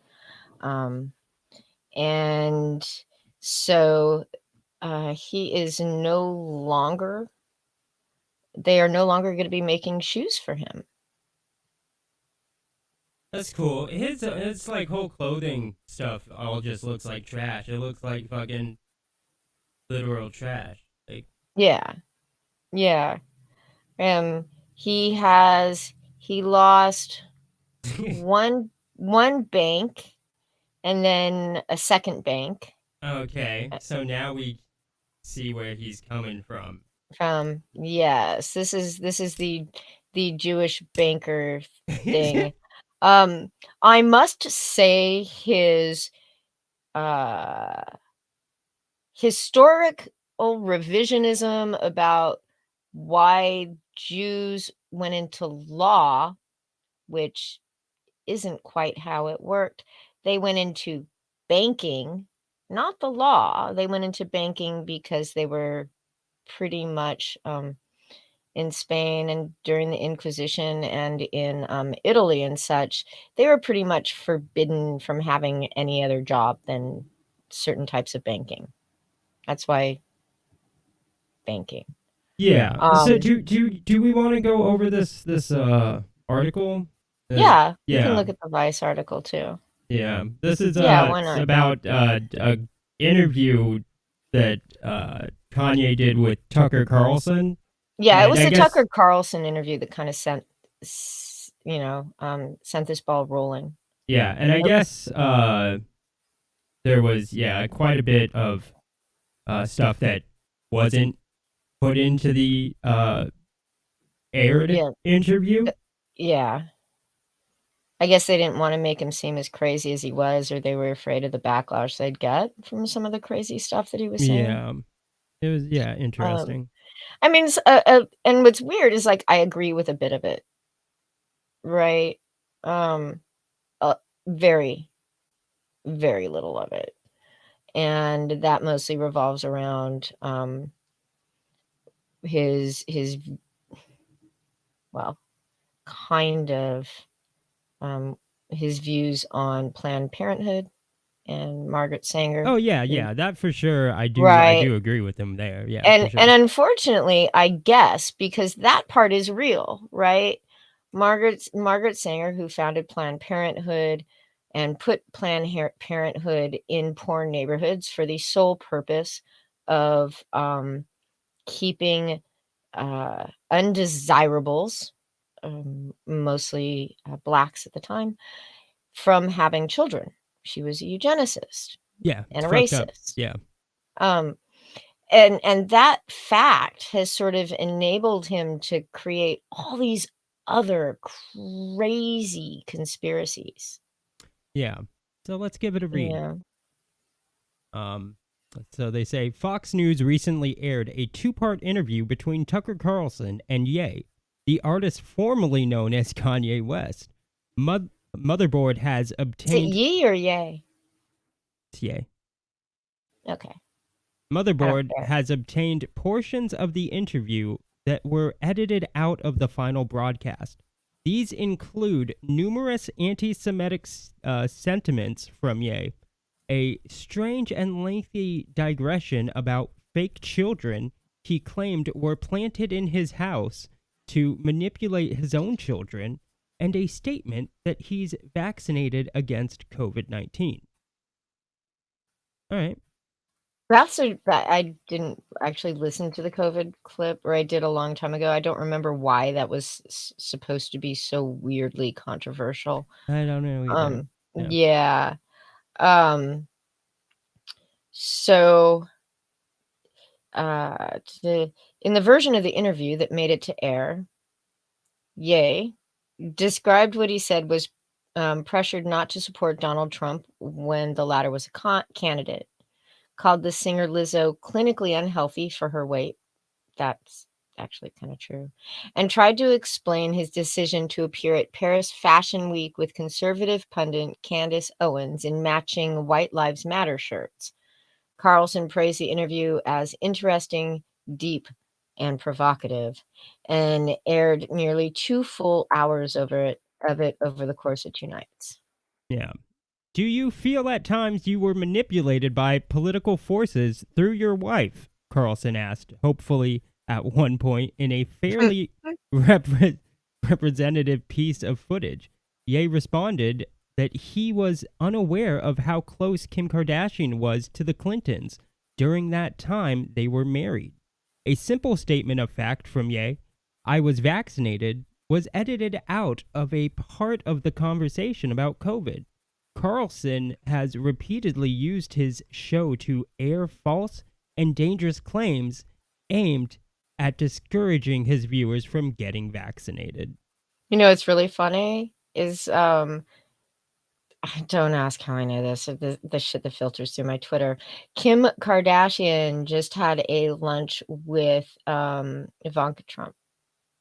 And so he is no longer, they are no longer going to be making shoes for him. That's cool. His like whole clothing stuff all just looks like trash. It looks like fucking literal trash. Like yeah. He lost one bank and then a second bank. Okay, so now we see where he's coming from. Yes, this is the Jewish banker thing. I must say his historical revisionism about why Jews went into law, which isn't quite how it worked. They went into banking, not the law. They went into banking because they were pretty much in Spain and during the Inquisition and in Italy and such, they were pretty much forbidden from having any other job than certain types of banking. That's why banking. Yeah. So do we want to go over this article? Yeah. You can look at the Vice article too. Yeah. This is why not? about a interview that Kanye did with Tucker Carlson. Yeah, it was the Tucker Carlson interview that kind of sent this ball rolling. Yeah, and I guess there was quite a bit of stuff that wasn't put into the aired interview. Yeah. I guess they didn't want to make him seem as crazy as he was, or they were afraid of the backlash they'd get from some of the crazy stuff that he was saying. Yeah. It was interesting. I mean, and what's weird is like I agree with a bit of it, right? Very. very little of it. And that mostly revolves around his well, kind of his views on Planned Parenthood and Margaret Sanger. Oh yeah, that for sure. I do Right. agree with him there. Yeah, for And sure. and unfortunately, I guess because that part is real, right? Margaret Sanger, who founded Planned Parenthood and put Parenthood in poor neighborhoods for the sole purpose of keeping undesirables, mostly blacks at the time, from having children. She was a eugenicist Yeah, and a it's fucked up. racist. Yeah. And that fact has sort of enabled him to create all these other crazy conspiracies. Yeah. So let's give it a read. Yeah. So they say Fox News recently aired a 2-part interview between Tucker Carlson and Ye, the artist formerly known as Kanye West. Motherboard has Is it obtained Ye or Yay? It's Ye. Okay. Motherboard has obtained portions of the interview that were edited out of the final broadcast. These include numerous anti-Semitic sentiments from Ye, a strange and lengthy digression about fake children he claimed were planted in his house to manipulate his own children, and a statement that he's vaccinated against COVID-19. All right. I didn't actually listen to the COVID clip, or I did a long time ago. I don't remember why that was supposed to be so weirdly controversial. I don't know either. Yeah. So in the version of the interview that made it to air, Ye described what he said was pressured not to support Donald Trump when the latter was a candidate, called the singer Lizzo clinically unhealthy for her weight. That's actually kind of true. And tried to explain his decision to appear at Paris Fashion Week with conservative pundit Candace Owens in matching White Lives Matter shirts. Carlson praised the interview as interesting, deep, and provocative, and aired nearly 2 full hours of it over the course of 2 nights. Yeah. Do you feel at times you were manipulated by political forces through your wife? Carlson asked, hopefully at one point in a fairly representative piece of footage. Ye responded that he was unaware of how close Kim Kardashian was to the Clintons during that time they were married. A simple statement of fact from Ye, I was vaccinated, was edited out of a part of the conversation about COVID. Carlson has repeatedly used his show to air false and dangerous claims aimed at discouraging his viewers from getting vaccinated. You know what's really funny is don't ask how I know this. The shit that filters through my Twitter. Kim Kardashian just had a lunch with Ivanka Trump.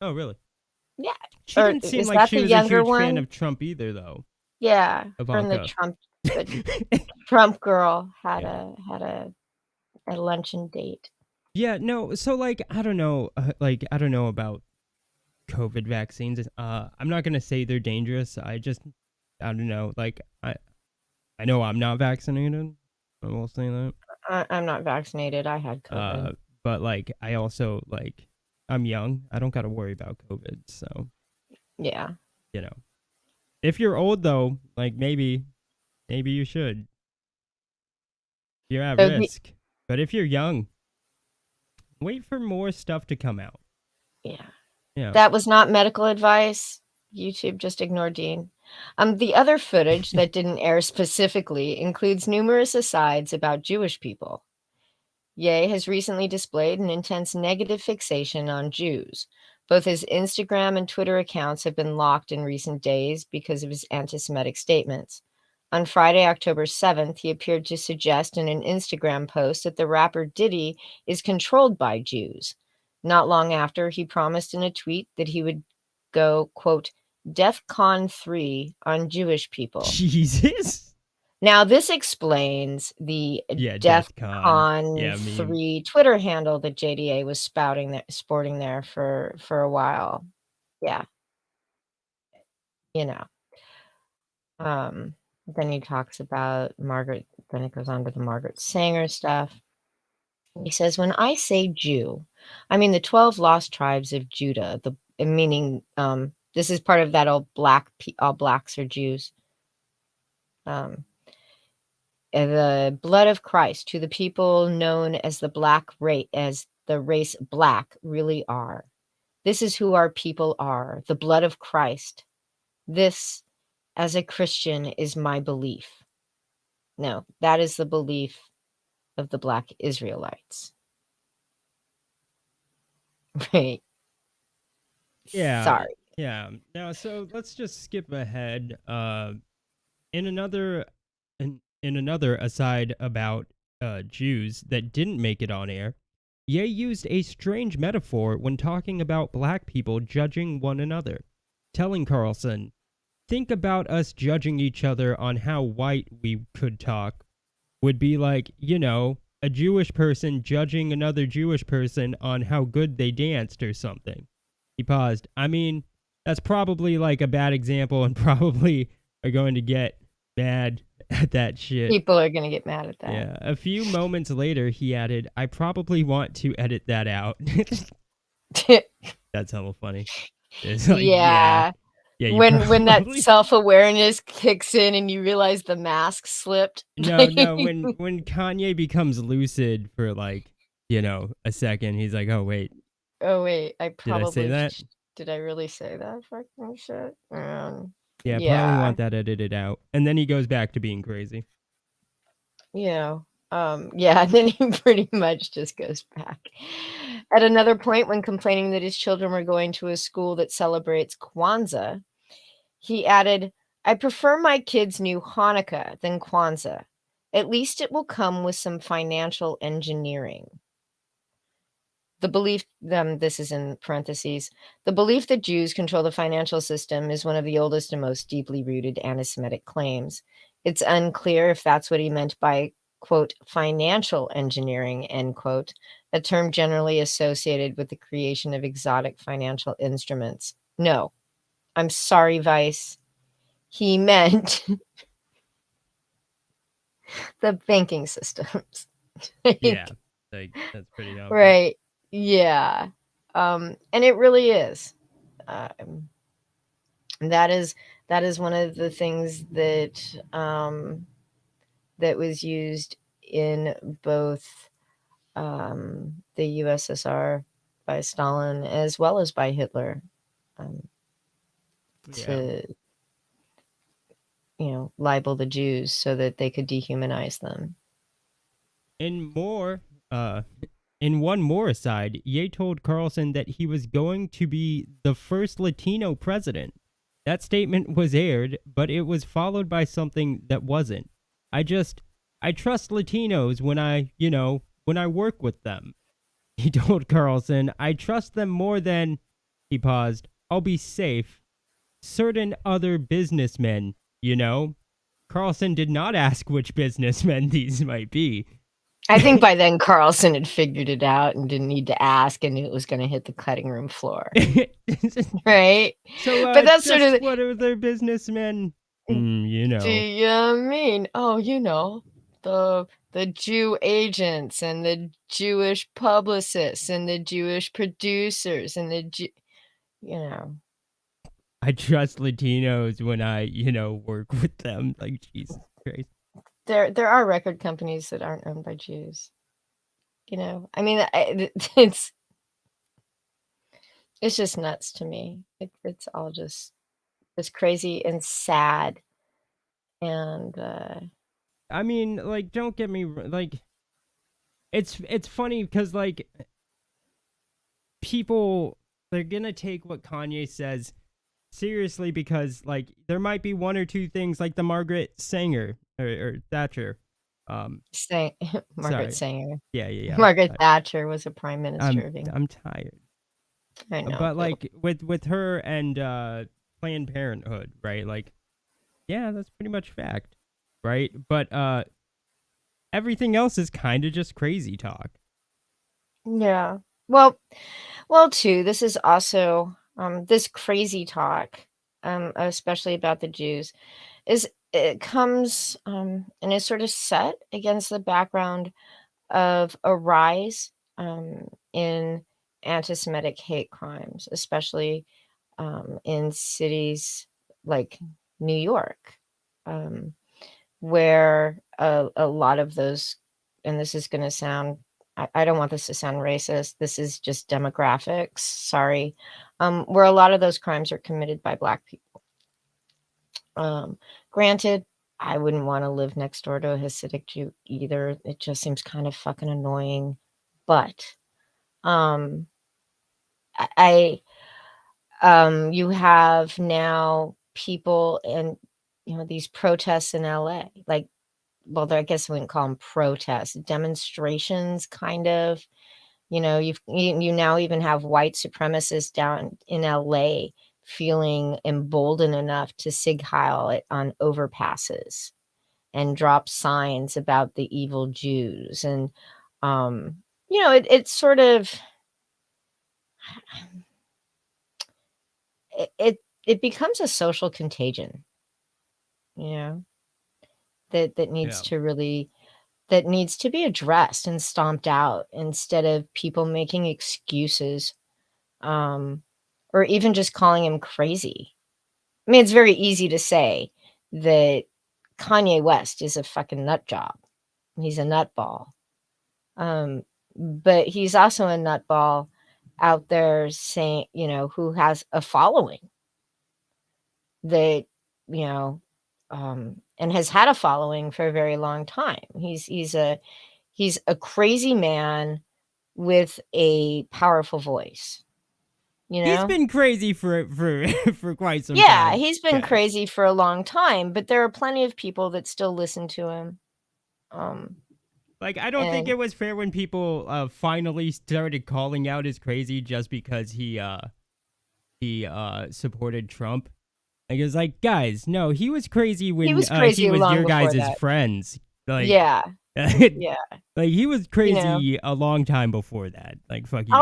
Oh, really? Yeah. She didn't seem like she was a huge fan of Trump either, though. Yeah, from the Trump girl had a luncheon date. Yeah, no. So like, I don't know. I don't know about COVID vaccines. I'm not gonna say they're dangerous. I don't know. Like, I know I'm not vaccinated. I will say that. I'm not vaccinated. I had COVID. But like, I also like, I'm young. I don't got to worry about COVID. So. Yeah. You know, if you're old though, like maybe you should. You're at risk. But if you're young, wait for more stuff to come out. Yeah. Yeah. That was not medical advice. YouTube just ignored Dean. The other footage that didn't air specifically includes numerous asides about Jewish people. Ye has recently displayed an intense negative fixation on Jews. Both his Instagram and Twitter accounts have been locked in recent days because of his anti-Semitic statements. On Friday, October 7th, he appeared to suggest in an Instagram post that the rapper Diddy is controlled by Jews. Not long after, he promised in a tweet that he would go, quote, DEFCON 3 on Jewish people. Jesus. Now, this explains the DEFCON. Yeah, DEFCON meme. 3 Twitter handle that JDA was sporting there for a while. Yeah. You know. Then he talks about Margaret, then it goes on to the Margaret Sanger stuff. He says, when I say Jew, I mean the 12 lost tribes of Judah, meaning this is part of that all blacks are Jews. The blood of Christ to the people known as the black race, as the race black really are. This is who our people are, the blood of Christ. This, as a Christian, is my belief. No, that is the belief of the black Israelites. Right. Yeah. Sorry. Yeah. Now, so let's just skip ahead. In another aside about Jews that didn't make it on air, Ye used a strange metaphor when talking about black people judging one another, telling Carlson, think about us judging each other on how white we could talk would be like, a Jewish person judging another Jewish person on how good they danced or something. He paused. I mean, that's probably like a bad example and probably are going to get mad at that shit. People are going to get mad at that. Yeah. A few moments later, he added, I probably want to edit that out. That's hella funny. It's like, yeah. Yeah, when that self-awareness kicks in and you realize the mask slipped. No, when Kanye becomes lucid for like, a second, he's like, oh wait, I probably say that? Did I really say that fucking shit? Yeah, probably want that edited out. And then he goes back to being crazy. Yeah. And then he pretty much just goes back. At another point, when complaining that his children were going to a school that celebrates Kwanzaa, he added, I prefer my kids knew Hanukkah than Kwanzaa. At least it will come with some financial engineering. The belief, this is in parentheses, the belief that Jews control the financial system is one of the oldest and most deeply rooted anti-Semitic claims. It's unclear if that's what he meant by, quote, financial engineering, end quote, a term generally associated with the creation of exotic financial instruments. No, I'm sorry, Vice. He meant the banking systems. Yeah, that's pretty obvious. Right. Yeah. And it really is. That is one of the things that that was used in both the USSR by Stalin as well as by Hitler to libel the Jews so that they could dehumanize them. In one more aside, Ye told Carlson that he was going to be the first Latino president. That statement was aired, but it was followed by something that wasn't. I trust Latinos when I work with them. He told Carlson, I trust them more than, he paused, I'll be safe. Certain other businessmen, Carlson did not ask which businessmen these might be. I think by then Carlson had figured it out and didn't need to ask and knew it was going to hit the cutting room floor. Right? So, but that's sort of what are their businessmen? Do you mean? Oh, the Jew agents and the Jewish publicists and the Jewish producers and the I trust Latinos when I, work with them. Like, Jesus Christ. There are record companies that aren't owned by Jews. I mean, it's just nuts to me. It's all just crazy and sad. And I mean, like, don't get me like. It's funny because like people, they're gonna take what Kanye says seriously because like there might be one or two things like the Margaret Sanger or Thatcher. Margaret Sanger. Yeah. Margaret Thatcher was a prime minister of England. I'm tired. I know. But like with her and Planned Parenthood, right? Like, yeah, that's pretty much fact. right? But everything else is kind of just crazy talk. Yeah. Too, this is also this crazy talk, especially about the Jews, it comes and is sort of set against the background of a rise in anti-Semitic hate crimes, especially in cities like New York, um, where a lot of those, and this is going to sound, I don't want this to sound racist. This is just demographics. Sorry. Where a lot of those crimes are committed by Black people. Granted, I wouldn't want to live next door to a Hasidic Jew either. It just seems kind of fucking annoying. But um, you have now people and these protests in LA, like, well, I guess we wouldn't call them protests, demonstrations, kind of. You now even have white supremacists down in LA feeling emboldened enough to sig heil it on overpasses and drop signs about the evil Jews. And it's sort of it becomes a social contagion, that needs to really, that needs to be addressed and stomped out, instead of people making excuses, or even just calling him crazy. I mean, it's very easy to say that Kanye West is a fucking nut job. He's a nutball. But he's also a nutball out there saying, who has a following that, and has had a following for a very long time. He's a crazy man with a powerful voice. He's been crazy for for quite some time. Yeah, he's been crazy for a long time, but there are plenty of people that still listen to him. Like, I don't think it was fair when people finally started calling out as crazy just because he supported Trump. Like, it was like, guys, no, he was crazy when he was your guys' friends. Like, yeah. Yeah. Like, he was crazy a long time before that. Like, fuck you.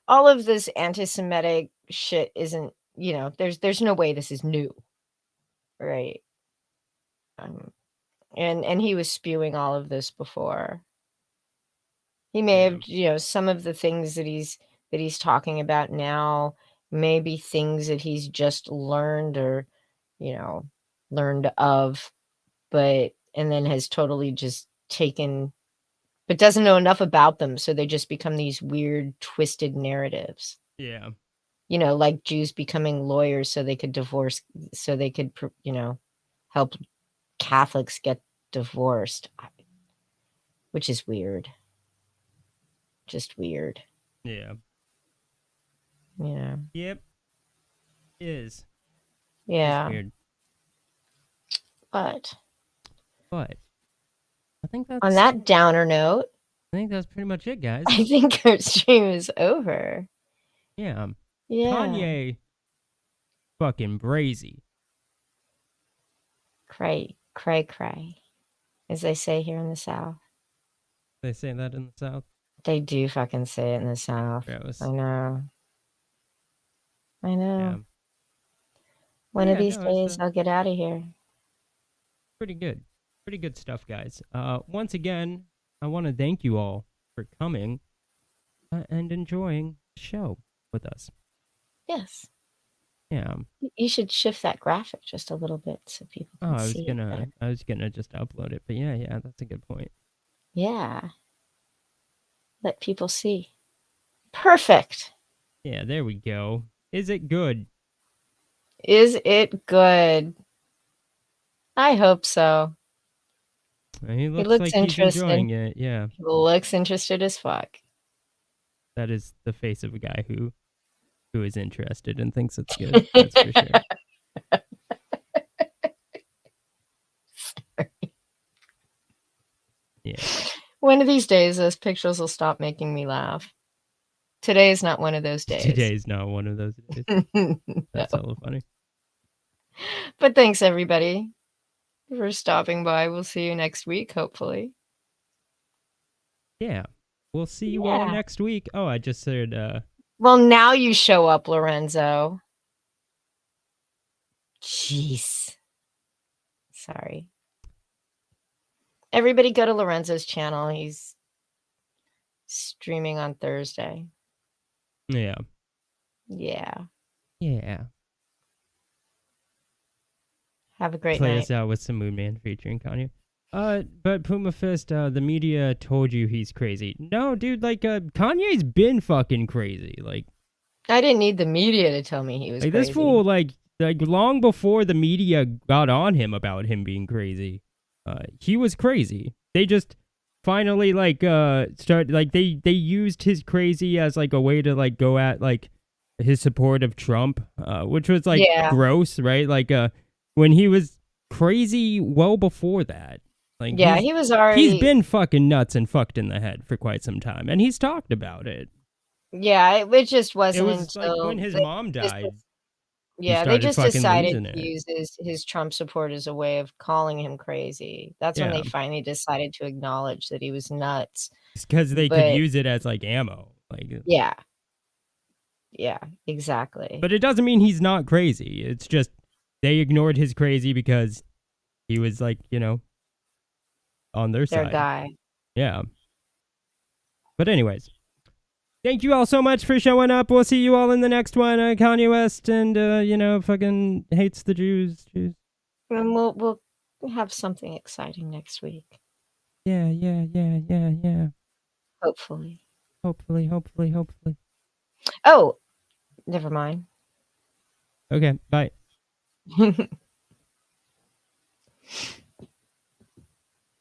All of this anti-Semitic shit isn't, there's no way this is new. Right. And he was spewing all of this before. He may have, some of the things that he's talking about now may be things that he's just learned or, learned of, and then has totally just taken, but doesn't know enough about them, so they just become these weird, twisted narratives. Yeah. Like Jews becoming lawyers so they could divorce, so they could, help Catholics get divorced, which is weird. Just weird. Yeah. Yeah. Yep. Is. Yeah. It's weird. But I think that's, on that downer note, I think that's pretty much it, guys. I think our stream is over. Yeah. Yeah. Kanye fucking brazy. Cray, cray, cray, as they say here in the South. They say that in the South? They do fucking say it in the South. I know. Yeah. One of these days, I'll get out of here. Pretty good. Pretty good stuff, guys. Once again, I want to thank you all for coming and enjoying the show with us. Yes. Yeah. You should shift that graphic just a little bit so people can see it better. I was gonna just upload it, but yeah, that's a good point. Yeah. Let people see. Perfect. Yeah, there we go. Is it good? Is it good? I hope so. He looks like interested. He's enjoying it, yeah. He looks interested as fuck. That is the face of a guy who is interested and thinks it's good. That's for sure. Sorry. Yeah. One of these days, those pictures will stop making me laugh. Today is not one of those days. Today is not one of those days. That's hella funny. But thanks, everybody. for stopping by. We'll see you next week, hopefully. Yeah. We'll see you all Yeah. next week. Oh, I just said, Well, now you show up, Lorenzo. Jeez. Sorry. Everybody go to Lorenzo's channel. He's streaming on Thursday. yeah. Yeah. Yeah. Have a great Play night. us out with some Moon Man featuring Kanye. But Puma Fist, the media told you he's crazy. No, dude, like, Kanye's been fucking crazy. Like, I didn't need the media to tell me he was like crazy. this fool, like long before the media got on him about him being crazy, he was crazy. They just finally started like they used his crazy as like a way to like go at like his support of Trump, which was like gross, right? Like when he was crazy well before that. Like he was already. He's been fucking nuts and fucked in the head for quite some time, and he's talked about it. Yeah, it just It wasn't was until like when his mom died. Yeah, they started just fucking decided losing to it. use his Trump support as a way of calling him crazy. That's when Yeah. they finally decided to acknowledge that he was nuts. Because they could use it as like ammo. Like Yeah. Yeah, exactly. But it doesn't mean he's not crazy. It's just they ignored his crazy because he was like, you know, on their Their side. guy. Yeah. But anyways, thank you all so much for showing up. We'll see you all in the next one. Kanye West and you know, fucking hates the Jews. And we'll have something exciting next week. Yeah. Hopefully. Hopefully. Oh, never mind. Okay, bye.